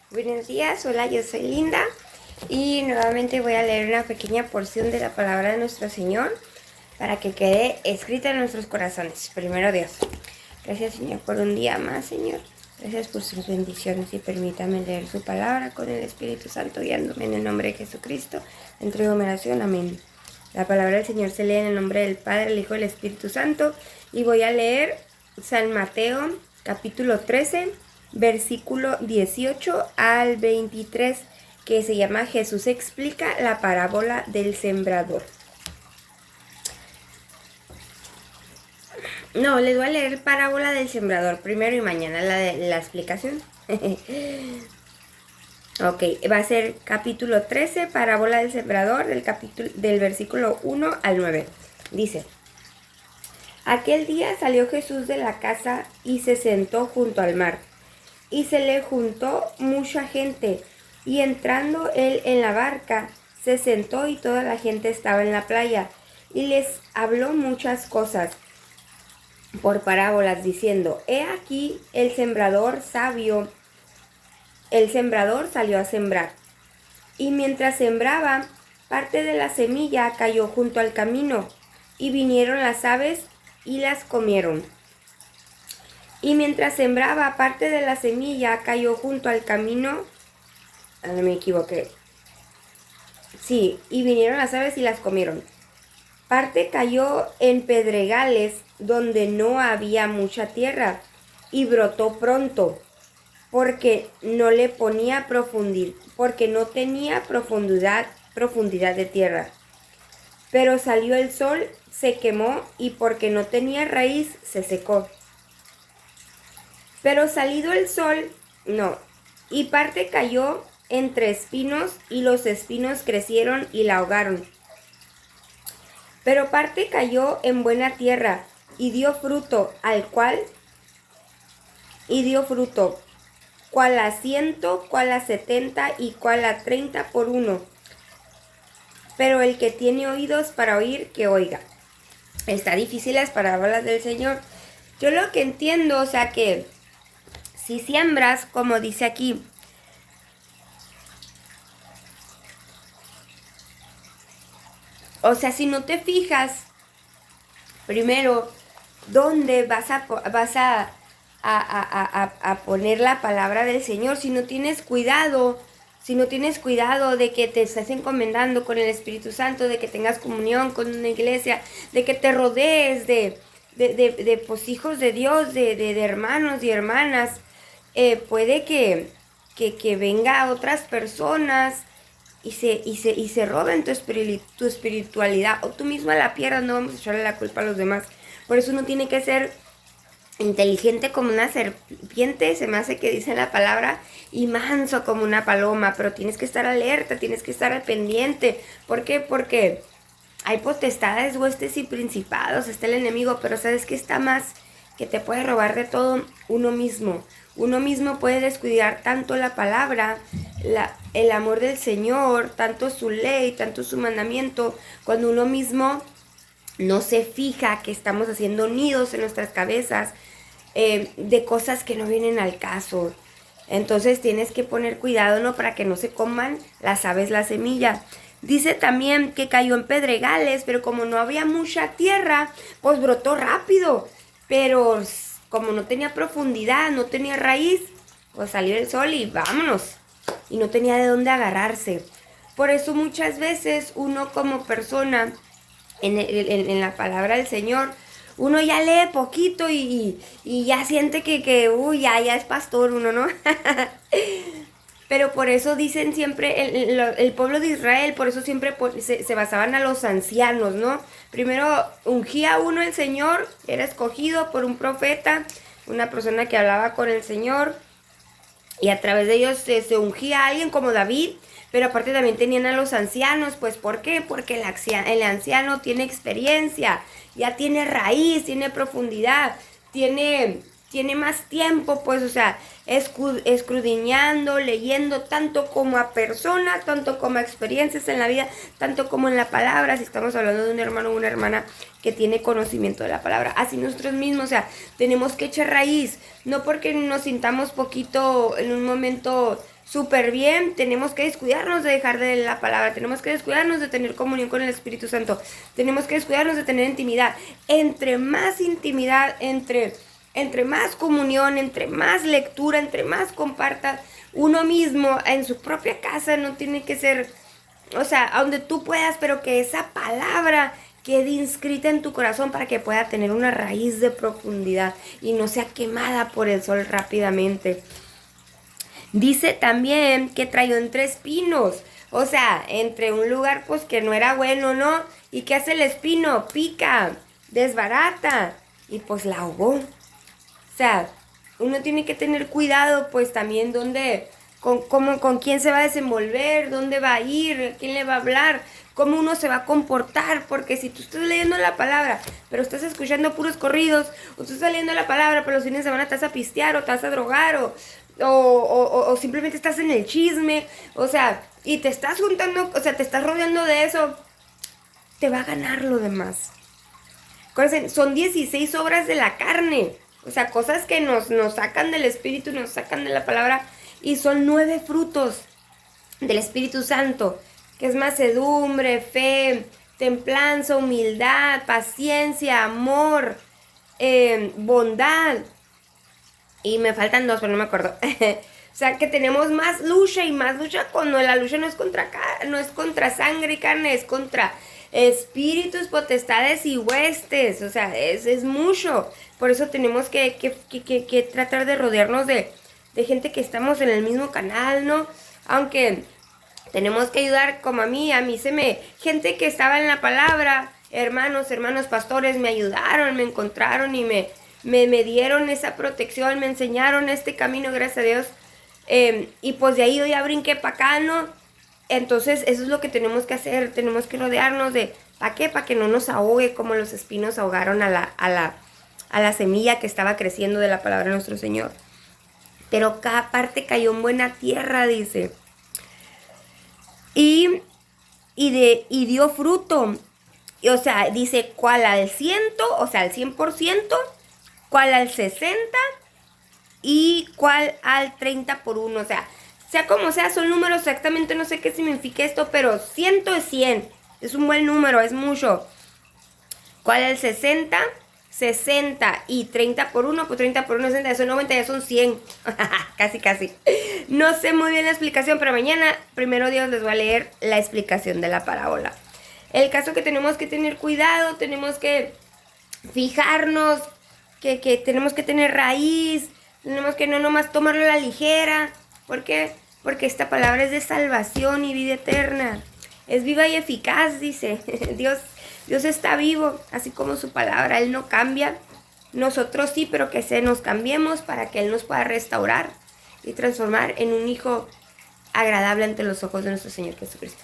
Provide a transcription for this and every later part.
Buenos días, hola, yo soy Linda y nuevamente voy a leer una pequeña porción de la palabra de nuestro Señor para que quede escrita en nuestros corazones. Primero Dios, gracias Señor por un día más, Señor. Gracias por sus bendiciones y permítame leer su palabra con el Espíritu Santo guiándome en el nombre de Jesucristo. Entrego mi oración, amén. La palabra del Señor se lee en el nombre del Padre, el Hijo y el Espíritu Santo y voy a leer San Mateo capítulo 13. Versículo 18 al 23, que se llama Jesús explica la parábola del sembrador. No, les voy a leer parábola del sembrador primero y mañana la explicación. Ok, va a ser capítulo 13, parábola del sembrador, del versículo 1 al 9. Dice: Aquel día salió Jesús de la casa y se sentó junto al mar. Y se le juntó mucha gente, y entrando él en la barca, se sentó y toda la gente estaba en la playa, y les habló muchas cosas por parábolas, diciendo: He aquí el sembrador sabio, el sembrador salió a sembrar. Y mientras sembraba, parte de la semilla cayó junto al camino, y vinieron las aves y las comieron. Y mientras sembraba, parte de la semilla cayó junto al camino. No me equivoqué. Sí, y vinieron las aves y las comieron. Parte cayó en pedregales donde no había mucha tierra y brotó pronto, porque no le ponía porque no tenía profundidad de tierra. Pero salió el sol, se quemó y porque no tenía raíz, se secó. Pero salido el sol, y parte cayó entre espinos, y los espinos crecieron y la ahogaron. Pero parte cayó en buena tierra, y dio fruto, cual a 100, cual a 70 y cual a 30 por uno. Pero el que tiene oídos para oír, que oiga. Está difícil las parábolas del Señor. Yo lo que entiendo, que si siembras, como dice aquí, si no te fijas, primero, ¿dónde vas a poner la palabra del Señor? Si no tienes cuidado de que te estés encomendando con el Espíritu Santo, de que tengas comunión con una iglesia, de que te rodees de pues, hijos de Dios, de hermanos y hermanas, puede que venga a otras personas y se roben tu espiritualidad, o tú misma la pierdas. No vamos a echarle la culpa a los demás. Por eso uno tiene que ser inteligente como una serpiente, se me hace que dice la palabra, y manso como una paloma, pero tienes que estar alerta, tienes que estar al pendiente. ¿Por qué? Porque hay potestades, huestes y principados, está el enemigo, pero ¿sabes qué está más? Que te puede robar de todo uno mismo. Uno mismo puede descuidar tanto la palabra, el amor del Señor, tanto su ley, tanto su mandamiento, cuando uno mismo no se fija que estamos haciendo nidos en nuestras cabezas de cosas que no vienen al caso. Entonces tienes que poner cuidado, ¿no? Para que no se coman las aves la semilla. Dice también que cayó en pedregales, pero como no había mucha tierra, pues brotó rápido. Pero como no tenía profundidad, no tenía raíz, pues salió el sol y vámonos. Y no tenía de dónde agarrarse. Por eso muchas veces uno como persona, en la palabra del Señor, uno ya lee poquito y ya siente que ya es pastor uno, ¿no? Pero por eso dicen siempre, el pueblo de Israel, por eso siempre se basaban a los ancianos, ¿no? Primero ungía uno el Señor, era escogido por un profeta, una persona que hablaba con el Señor, y a través de ellos se ungía a alguien como David. Pero aparte también tenían a los ancianos. Pues ¿por qué? Porque el anciano tiene experiencia, ya tiene raíz, tiene profundidad, tiene más tiempo, pues, escudriñando, leyendo, tanto como a personas, tanto como a experiencias en la vida, tanto como en la palabra. Si estamos hablando de un hermano o una hermana que tiene conocimiento de la palabra, así nosotros mismos, tenemos que echar raíz, no porque nos sintamos poquito en un momento súper bien, tenemos que descuidarnos de dejar de la palabra, tenemos que descuidarnos de tener comunión con el Espíritu Santo, tenemos que descuidarnos de tener intimidad. Entre más intimidad, entre más comunión, entre más lectura, entre más compartas uno mismo en su propia casa, no tiene que ser, o sea, a donde tú puedas, pero que esa palabra quede inscrita en tu corazón para que pueda tener una raíz de profundidad y no sea quemada por el sol rápidamente. Dice también que trayó entre espinos, o sea, entre un lugar pues que no era bueno, ¿no? ¿Y qué hace el espino? Pica, desbarata y pues la ahogó. O sea, uno tiene que tener cuidado pues también con quién se va a desenvolver, dónde va a ir, quién le va a hablar, cómo uno se va a comportar, porque si tú estás leyendo la palabra, pero estás escuchando puros corridos, o tú estás leyendo la palabra, pero los fines de semana te vas a pistear, o te vas a drogar, o simplemente estás en el chisme, o sea, y te estás juntando, o sea, te estás rodeando de eso, te va a ganar lo demás. Acuérdense, son 16 obras de la carne, o sea, cosas que nos sacan del Espíritu, nos sacan de la palabra, y son 9 frutos del Espíritu Santo, que es mansedumbre, fe, templanza, humildad, paciencia, amor, bondad. Y me faltan 2, pero no me acuerdo. O sea, que tenemos más lucha y más lucha cuando la lucha no es contra sangre y carne, es contra espíritus, potestades y huestes. O sea, es mucho. Por eso tenemos que tratar de rodearnos de gente que estamos en el mismo canal, ¿no? Aunque tenemos que ayudar, como a mí gente que estaba en la palabra, hermanos, pastores, me ayudaron, me encontraron y me dieron esa protección, me enseñaron este camino, gracias a Dios. Y pues de ahí yo ya brinqué para acá, ¿no? Entonces eso es lo que tenemos que hacer, tenemos que rodearnos de, ¿para qué? Para que no nos ahogue como los espinos ahogaron a la semilla que estí creciendo de la palabra de nuestro Señor. Pero cada parte cayó en buena tierra, dice. Y dio fruto. Y, o sea, dice, ¿cuál al 100? O sea, al 100%. ¿Cuál al 60? Y ¿cuál al 30 por 1? O sea como sea, son números exactamente, no sé qué significa esto, pero 100 es 100. Es un buen número, es mucho. ¿Cuál al 60? 60 y 30 por 1, pues 30 por 1 es 60, eso 90, ya son 100. Casi. No sé muy bien la explicación, pero mañana, primero Dios, les voy a leer la explicación de la parábola. El caso que tenemos que tener cuidado, tenemos que fijarnos, que tenemos que tener raíz, tenemos que no nomás tomarlo a la ligera. ¿Por qué? Porque esta palabra es de salvación y vida eterna. Es viva y eficaz, dice. Dios está vivo, así como su palabra. Él no cambia. Nosotros sí, pero que nos cambiemos para que Él nos pueda restaurar y transformar en un hijo agradable ante los ojos de nuestro Señor Jesucristo.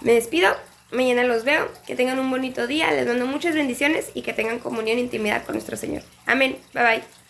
Me despido. Mañana los veo. Que tengan un bonito día. Les mando muchas bendiciones y que tengan comunión e intimidad con nuestro Señor. Amén. Bye bye.